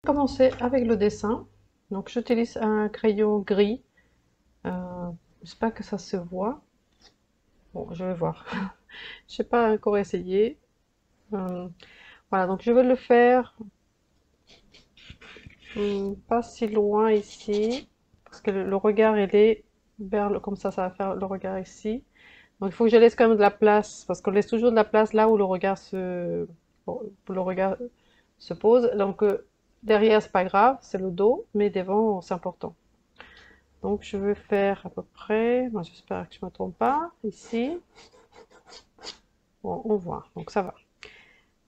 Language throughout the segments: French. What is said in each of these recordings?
commencer avec le dessin. Donc j'utilise un crayon gris. J'espère que ça se voit. Bon, je vais voir. Je sais pas encore essayé. Euh, voilà, donc je vais le faire pas si loin ici, parce que le regard il est vers comme ça va faire le regard ici. Donc il faut que je laisse quand même de la place, parce qu'on laisse toujours de la place là où le regard bon, où le regard se pose. Donc derrière c'est pas grave, c'est le dos, mais devant c'est important. Donc je vais faire à peu près, moi j'espère que je ne me trompe pas, ici. Bon, on voit, donc ça va.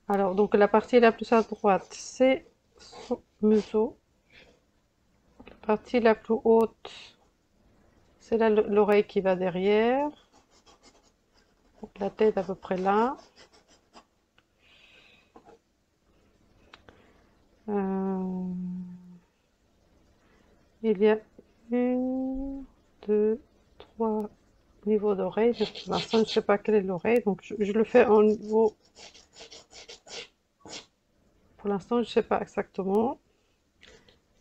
Alors donc la partie la plus à droite c'est son museau. La partie la plus haute c'est l'oreille qui va derrière. Donc la tête à peu près là. Euh, il y a une, deux, trois niveaux d'oreille. Pour l'instant, je ne sais pas quelle est l'oreille, donc je le fais en niveau. Pour l'instant, je ne sais pas exactement.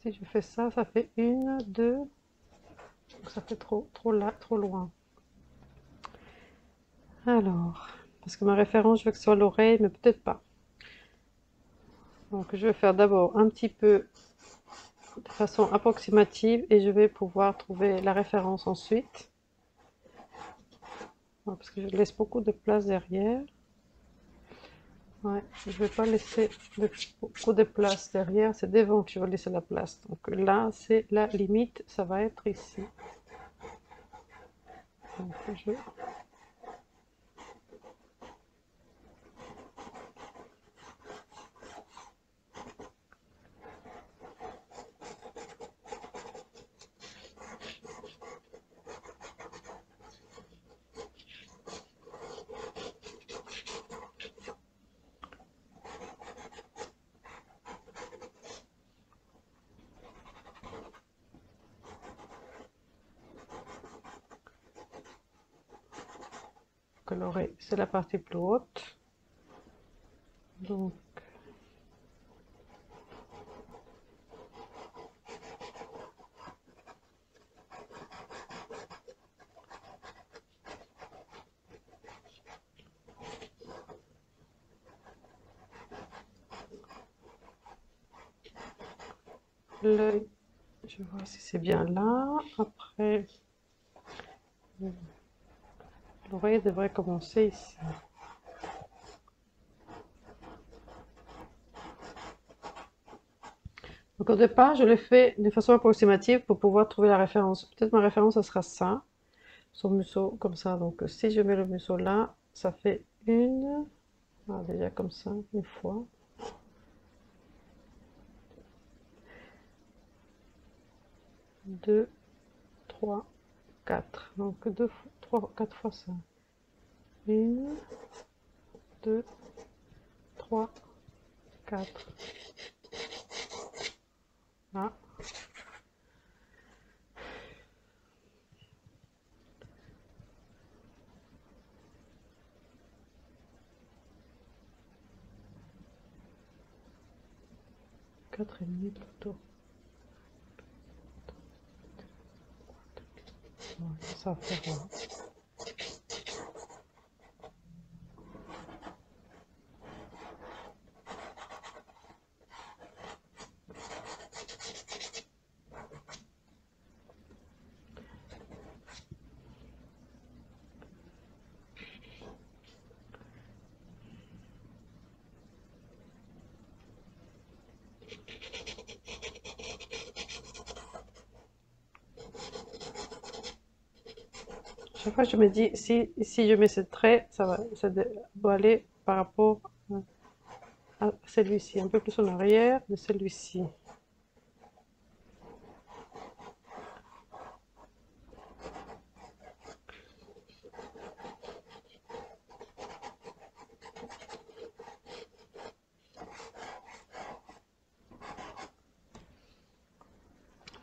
Si je fais ça, ça fait une, deux. Donc ça fait trop là, trop loin. Alors, parce que ma référence, je veux que ce soit l'oreille, mais peut-être pas. Donc, je vais faire d'abord un petit peu de façon approximative et je vais pouvoir trouver la référence ensuite. Parce que je laisse beaucoup de place derrière. Ouais, je vais pas laisser beaucoup de place derrière, c'est devant que je vais laisser la place. Donc là, c'est la limite, ça va être ici. Donc je colorer, c'est la partie plus haute. Donc l'œil, je vois si c'est bien là. Après, l'oreille devrait commencer ici. Donc au départ, je l'ai fait de façon approximative pour pouvoir trouver la référence. Peut-être ma référence, ça sera ça, son museau comme ça. Donc si je mets le museau là, ça fait une, déjà comme ça, une fois. Deux, trois, quatre. Donc deux, trois, quatre fois ça. Une, deux, trois, quatre. Là. Quatre et demi plutôt. Ouais, ça va faire là. Chaque fois, je me dis, si je mets ce trait, ça doit aller par rapport à celui-ci, un peu plus en arrière de celui-ci.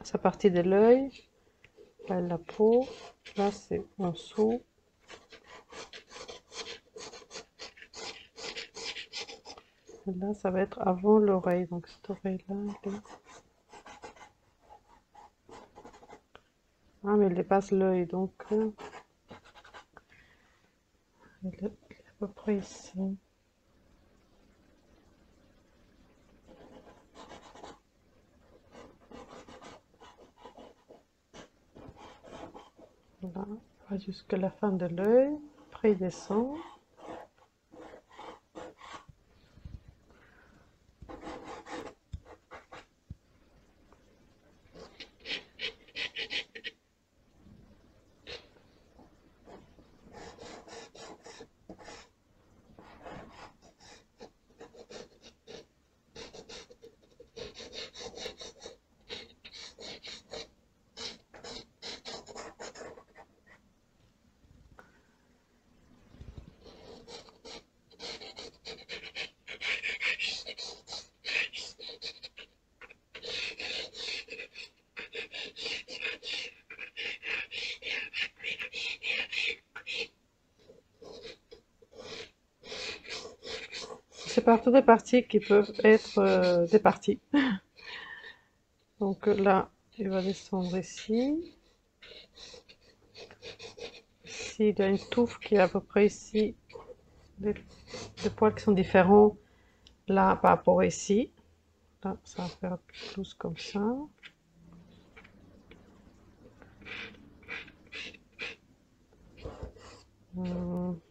C'est partie de l'œil, là la peau, là c'est en dessous. Et là, ça va être avant l'oreille. Donc cette oreille-là, ah, mais elle dépasse l'œil, donc elle est à peu près ici. Voilà, on va jusqu'à la fin de l'œil. Après, il descend. C'est partout des parties qui peuvent être des parties. Donc là, il va descendre ici. Ici, il y a une touffe qui est à peu près ici. Des poils qui sont différents là par rapport ici. Là, ça va faire plus comme ça. Hum.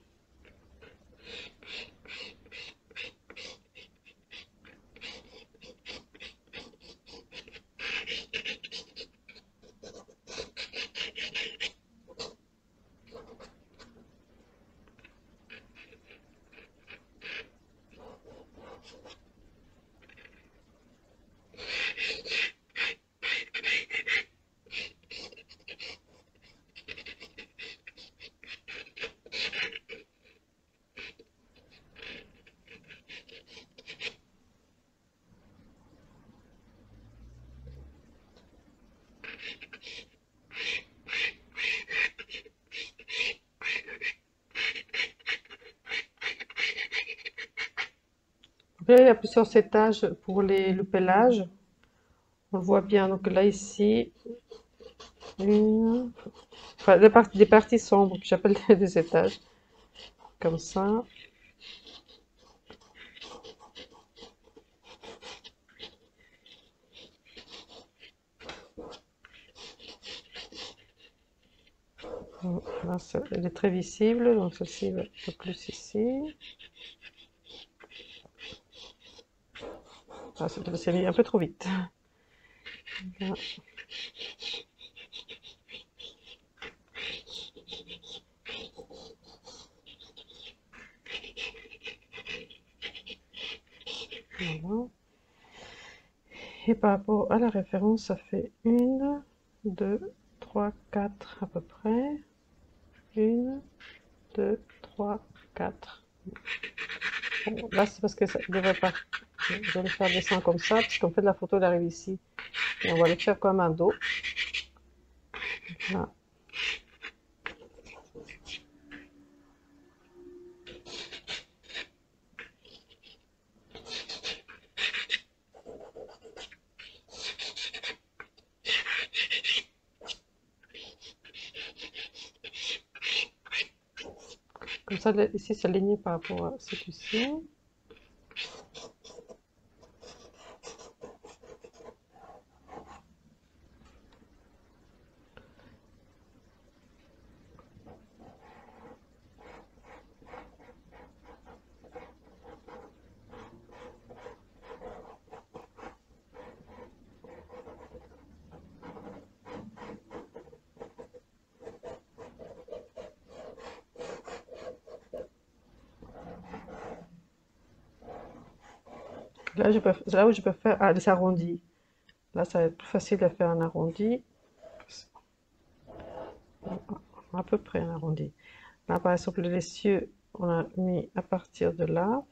Là, il y a plusieurs étages pour le pelage. On le voit bien. Donc là, ici, une... enfin, des parties sombres que j'appelle des étages. Comme ça. Là, elle est très visible. Donc celle-ci va un peu plus ici. Ah, c'est mis un peu trop vite. Là. Voilà. Et par rapport à la référence, ça fait 1, 2, 3, 4 à peu près. 1, 2, 3, 4. Bon, là, c'est parce que ça ne devrait pas. Je vais le faire descendre comme ça, parce qu'en fait, la photo, elle arrive ici. Et on va le faire comme un dos. Là. Comme ça, ici, c'est aligné par rapport à celui-ci. Là où je peux faire des arrondis. Là, ça va être plus facile de faire un arrondi. À peu près un arrondi. Là, par exemple, les yeux, on a mis à partir de là.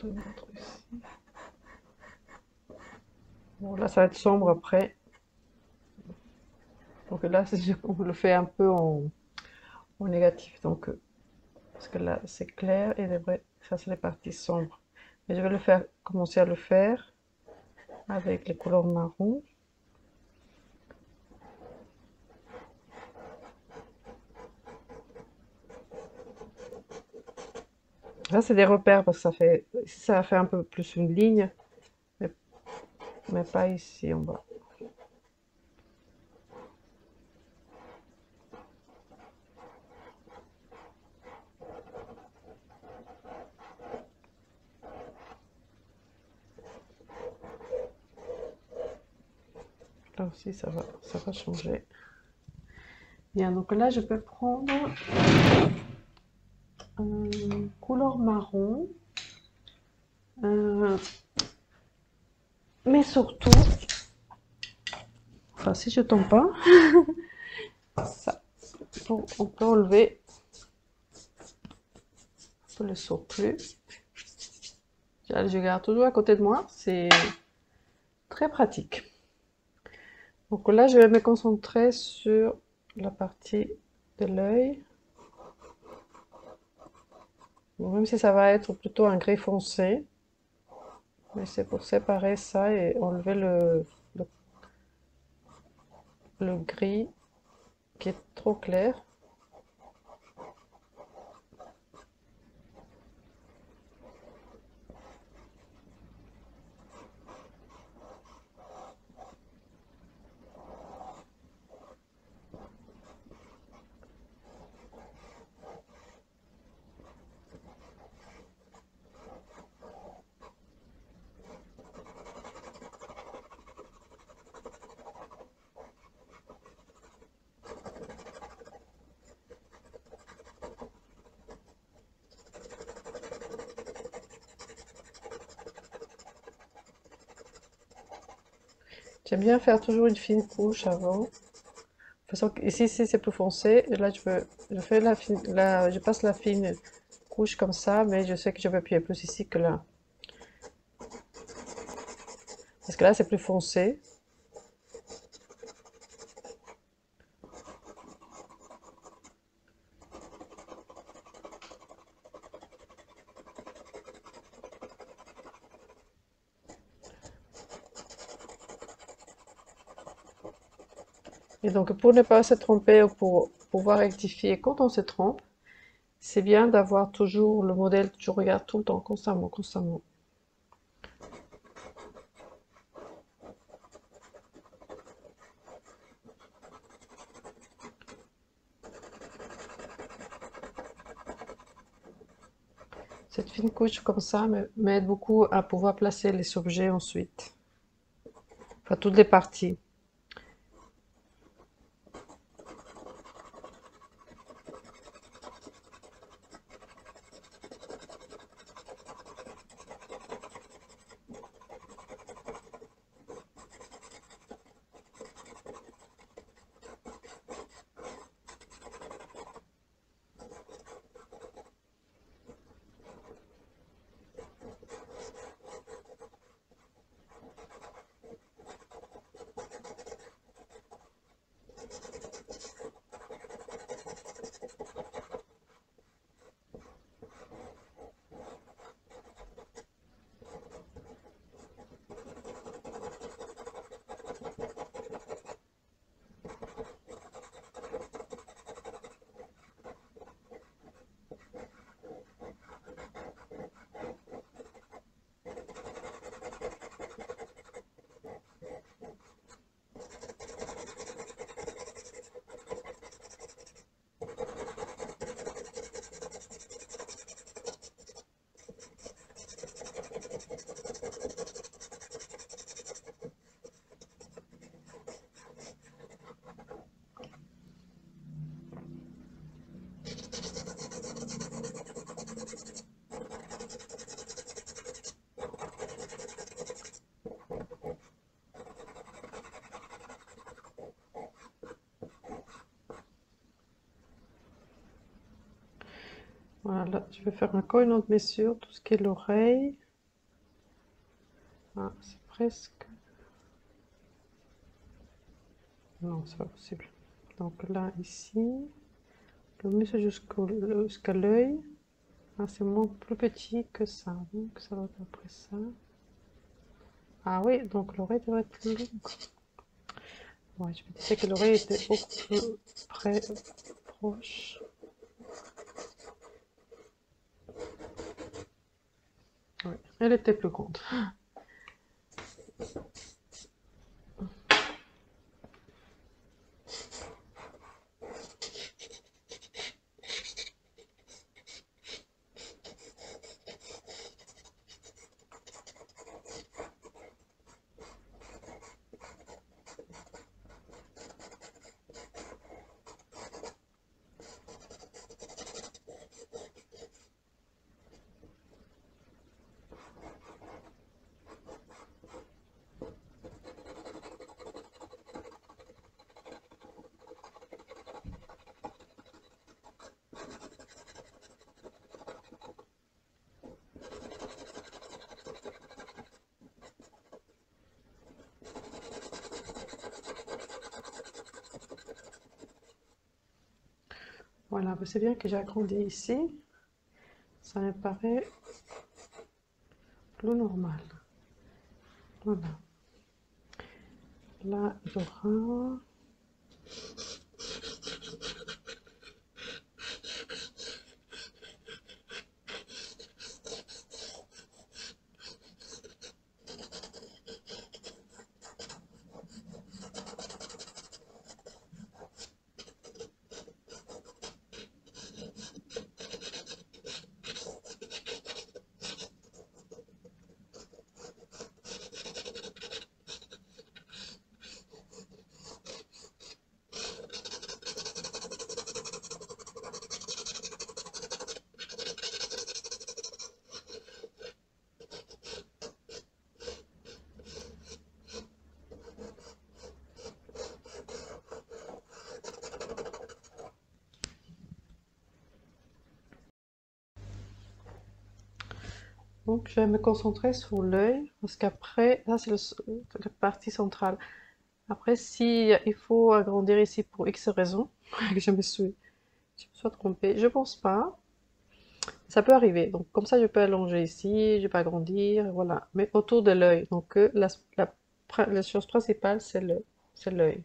te montre ici. Bon, là, ça va être sombre après. Donc là, on le fait un peu en négatif. Donc, parce que là, c'est clair et ça, c'est les parties sombres. Mais je vais commencer à le faire avec les couleurs marron. Là, c'est des repères parce que ici, ça a fait un peu plus une ligne, mais, mais pas ici en bas. Là aussi, ça va changer. Bien, donc là, je peux prendre couleur marron, euh, mais surtout, enfin, si je tombe pas, ça, on peut enlever un peu le surplus. Je garde toujours à côté de moi, c'est très pratique. Donc là, je vais me concentrer sur la partie de l'œil. Bon, même si ça va être plutôt un gris foncé, mais c'est pour séparer ça et enlever le, le gris qui est trop clair. J'aime bien faire toujours une fine couche avant. De toute façon, ici c'est plus foncé. Et là, je passe la fine couche comme ça, mais je sais que je vais appuyer plus ici que là. Parce que là, c'est plus foncé. Et donc, pour ne pas se tromper ou pour pouvoir rectifier quand on se trompe, c'est bien d'avoir toujours le modèle que tu regardes tout le temps, constamment, constamment. Cette fine couche comme ça m'aide beaucoup à pouvoir placer les objets ensuite. Enfin, toutes les parties. Voilà, je vais faire encore une autre mesure, tout ce qui est l'oreille. Ah, c'est presque... Non, c'est pas possible. Donc là, ici, le muscle jusqu'à l'œil. Ah, c'est moins plus petit que ça. Donc ça va être après ça. Ah oui, donc l'oreille devrait être plus longue. Ouais, je me disais que l'oreille était beaucoup plus proche. Oui, elle était plus grande. Voilà, c'est bien que j'ai agrandi ici. Ça me paraît plus normal. Voilà. Là, il y aura... Donc, je vais me concentrer sur l'œil, parce qu'après, ça c'est la partie centrale. Après, si il faut agrandir ici pour X raison, que je me sois trompée, je pense pas. Ça peut arriver. Donc, comme ça, je peux allonger ici, je peux agrandir, voilà. Mais autour de l'œil. Donc, la chose principale, c'est l'œil.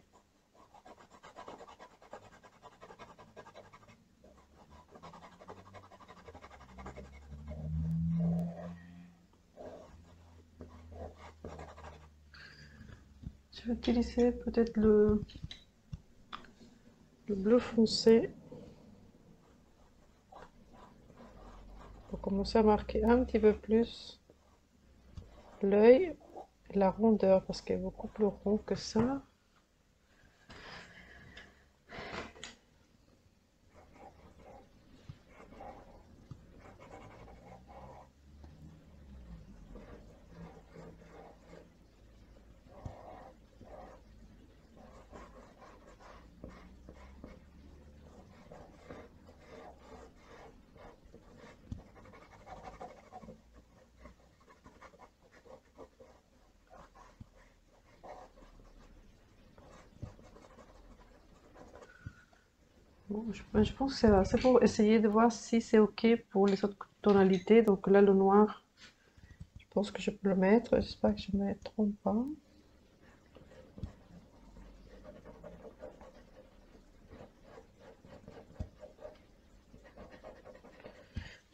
Je vais utiliser peut-être le bleu foncé pour commencer à marquer un petit peu plus l'œil et la rondeur, parce qu'elle est beaucoup plus rond que ça. Bon, je pense que c'est pour essayer de voir si c'est OK pour les autres tonalités. Donc là, le noir, je pense que je peux le mettre. J'espère que je ne me trompe pas.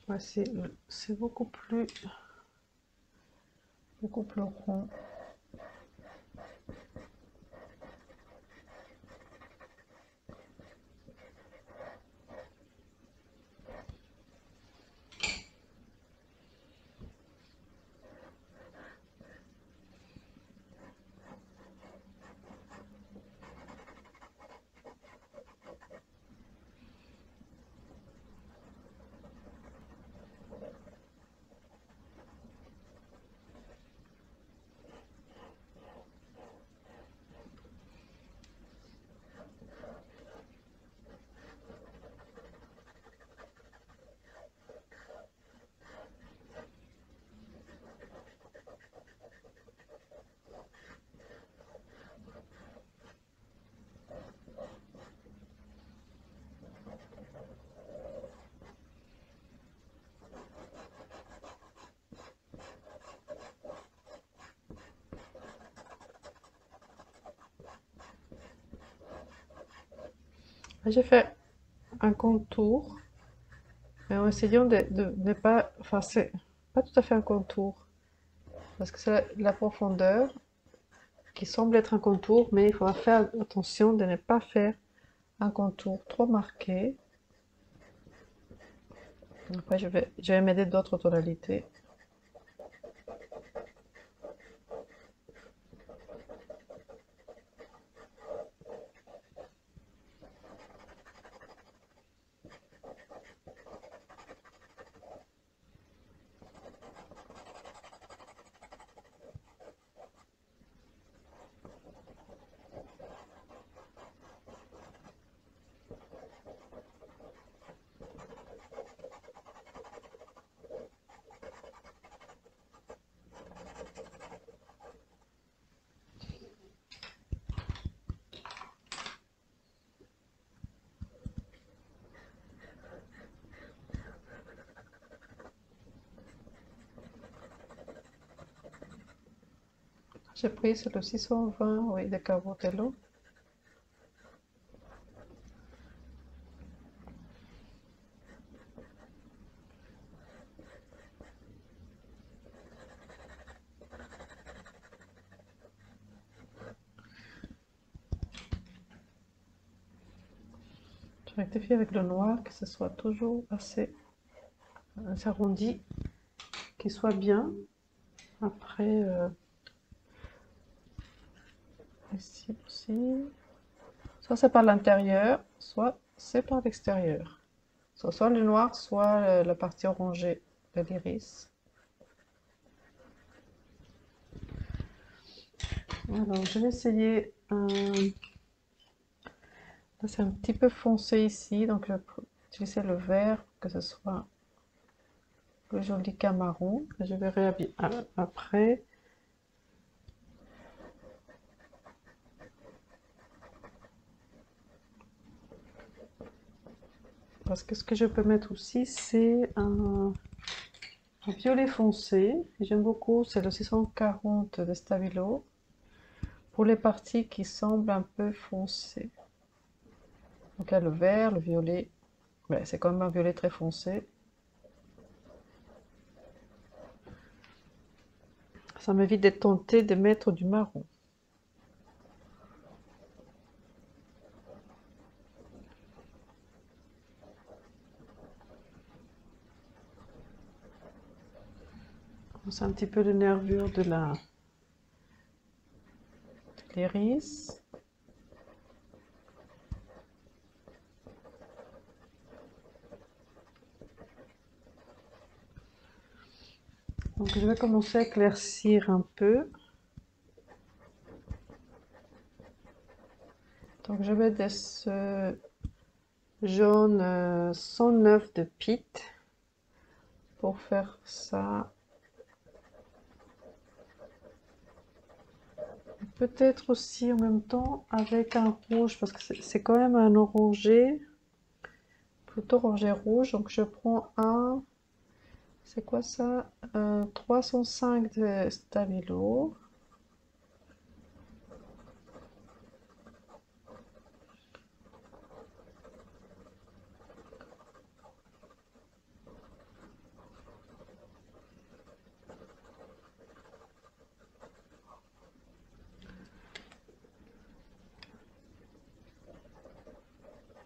Ouais, c'est beaucoup plus rond. Là, j'ai fait un contour, mais en essayant de ne pas, enfin c'est pas tout à fait un contour, parce que c'est la profondeur qui semble être un contour, mais il faudra faire attention de ne pas faire un contour trop marqué. Après, je vais m'aider d'autres tonalités. J'ai pris c'est le 620, oui, de Cabotello. Je rectifie avec le noir, que ce soit toujours assez arrondi, qu'il soit bien. Après, ici aussi. Soit c'est par l'intérieur, soit c'est par l'extérieur. Soit le noir, soit la partie orangée de l'iris. Alors, je vais essayer un... Là, c'est un petit peu foncé ici, donc je vais utiliser le vert pour que ce soit plus joli qu'un marron. Je verrai après. Parce que ce que je peux mettre aussi, c'est un violet foncé. J'aime beaucoup, c'est le 640 de Stabilo. Pour les parties qui semblent un peu foncées. Donc il y a le vert, le violet. Ouais, c'est quand même un violet très foncé. Ça m'évite d'être tentée de mettre du marron. C'est un petit peu de nervure de l'iris. Donc je vais commencer à éclaircir un peu. Donc je vais de ce jaune 109 de Pitt pour faire ça. Peut-être aussi en même temps avec un rouge parce que c'est quand même un orangé, plutôt orangé rouge. Donc je prends un, c'est quoi ça? 305 de Stabilo.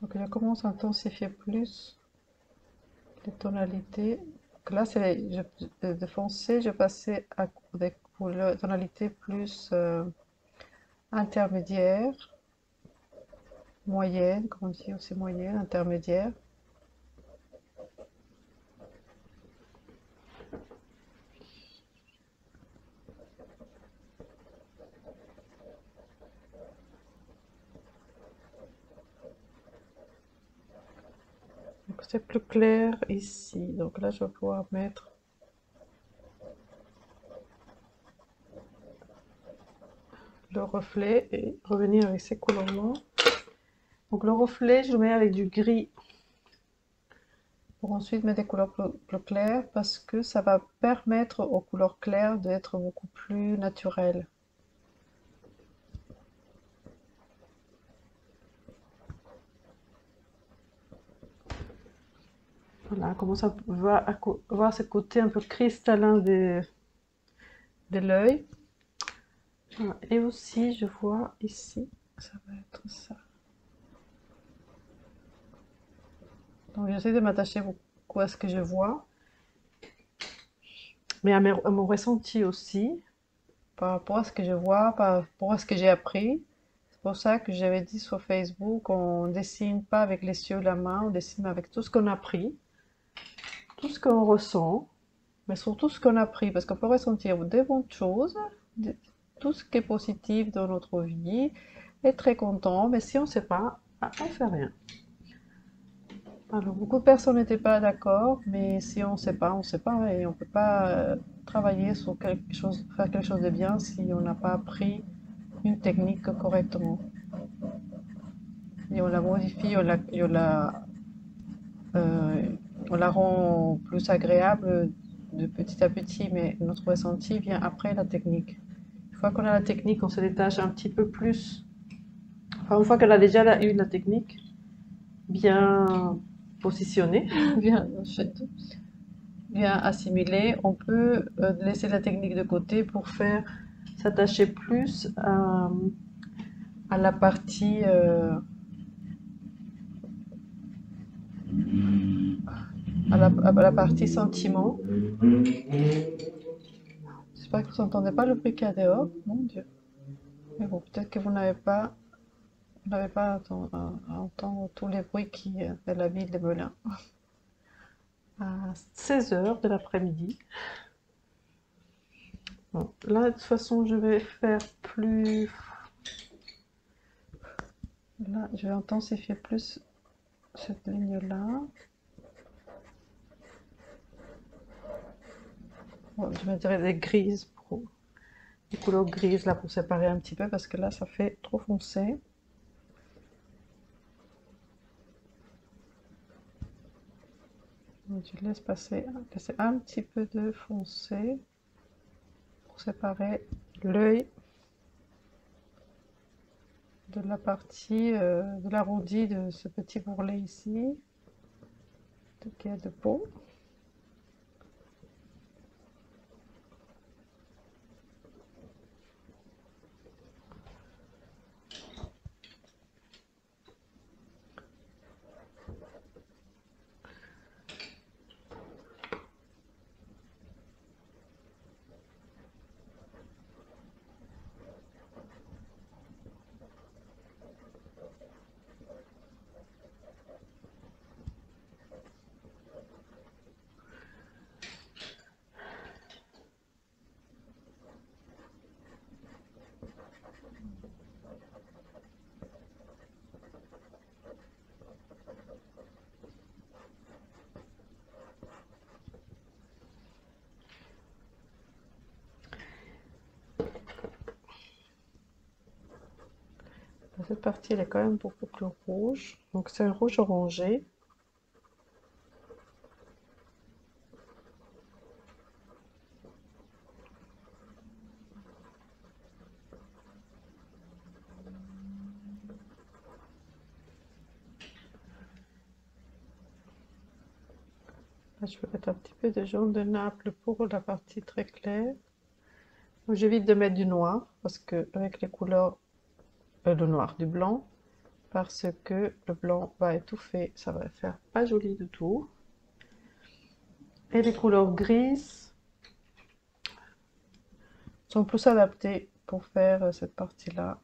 Donc je commence à intensifier plus les tonalités. Donc là, de foncé, je passais à des couleurs, tonalités plus intermédiaires, moyennes, comme on dit aussi moyenne, intermédiaire. Donc c'est plus clair ici. Donc là, je vais pouvoir mettre le reflet et revenir avec ces couleurs-là. Donc le reflet, je le mets avec du gris pour ensuite mettre des couleurs plus claires parce que ça va permettre aux couleurs claires d'être beaucoup plus naturelles. Voilà, comment ça va voir ce côté un peu cristallin de l'œil. Voilà. Et aussi, je vois ici, ça va être ça. Donc j'essaie de m'attacher beaucoup à ce que je vois, mais à mon ressenti aussi, par rapport à ce que je vois, par rapport à ce que j'ai appris. C'est pour ça que j'avais dit sur Facebook, on dessine pas avec les yeux et la main, on dessine avec tout ce qu'on a appris, tout ce qu'on ressent, mais surtout ce qu'on a appris, parce qu'on peut ressentir des bonnes choses, tout ce qui est positif dans notre vie, être très content, mais si on ne sait pas, on ne fait rien. Alors, beaucoup de personnes n'étaient pas d'accord, mais si on ne sait pas, on ne sait pas, et on ne peut pas travailler sur quelque chose, faire quelque chose de bien si on n'a pas appris une technique correctement. Et on la modifie, euh, on la rend plus agréable de petit à petit, mais notre ressenti vient après la technique. Une fois qu'on a la technique, on se détache un petit peu plus. Enfin, une fois qu'elle a déjà eu la technique bien positionnée, bien, bien assimilée, on peut laisser la technique de côté pour faire s'attacher plus à la partie à la partie sentiment. J'espère que vous n'entendez pas le bruit qu'il y a dehors, mon Dieu. Mais bon, peut-être que vous n'avez pas à entendre tous les bruits de la ville de Melun. À 16 heures de l'après-midi. Bon, là, de toute façon, je vais faire plus. Là, je vais intensifier plus cette ligne-là. Bon, je mettrai des grises, des couleurs grises là pour séparer un petit peu parce que là, ça fait trop foncé. Donc, je laisse laisser un petit peu de foncé pour séparer l'œil de la partie de l'arrondi de ce petit bourrelet ici, qui est de peau. Cette partie elle est quand même beaucoup plus rouge, donc c'est un rouge orangé. Là, je vais mettre un petit peu de jaune de Naples pour la partie très claire. J'évite de mettre du noir parce que avec les couleurs, le noir, du blanc, parce que le blanc va étouffer, ça va faire pas joli du tout. Et les couleurs grises sont plus adaptées pour faire cette partie-là.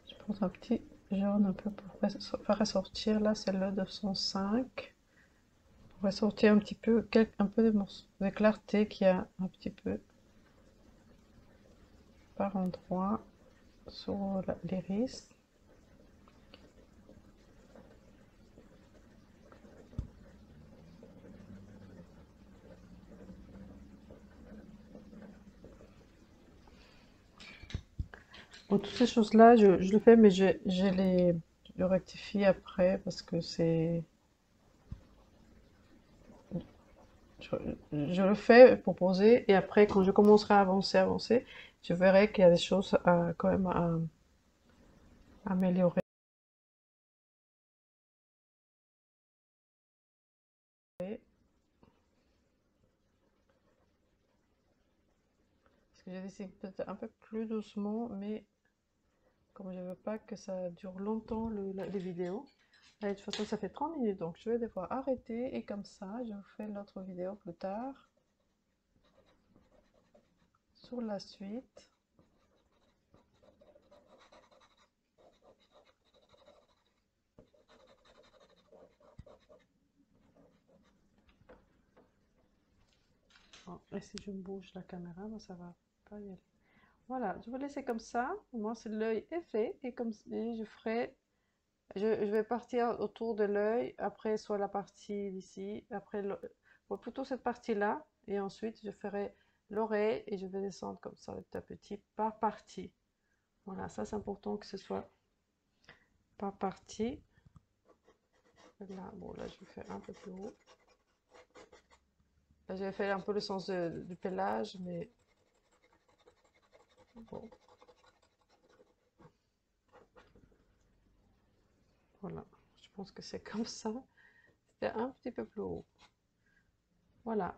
Je prends un petit jaune un peu pour faire ressortir. Là, c'est le 205. Pour ressortir un petit peu, un peu de clarté qu'il y a un petit peu par endroit sur l'iris. Bon, toutes ces choses-là, je le fais, mais je rectifie après parce que je, je le fais pour poser et après, quand je commencerai à avancer, je verrai qu'il y a des choses quand même à améliorer. Parce que je dessine peut-être un peu plus doucement, mais comme je veux pas que ça dure longtemps les vidéos. Allez, de toute façon, ça fait 30 minutes, donc je vais devoir arrêter et comme ça, je vous fais l'autre vidéo plus tard sur la suite. Bon, et si je bouge la caméra, ben, ça va pas y aller. Voilà, je vais laisser comme ça. Moi, c'est l'œil est fait et comme et je ferai, je vais partir autour de l'œil. Après, soit la partie d'ici, après bon, plutôt cette partie-là, et ensuite je ferai l'oreille et je vais descendre comme ça petit à petit par partie. Voilà, ça c'est important que ce soit par partie. Là, bon, là je fais un peu plus haut. Là, j'avais fait un peu le sens du pelage, mais bon, voilà. Je pense que c'est comme ça. C'était un petit peu plus haut. Voilà.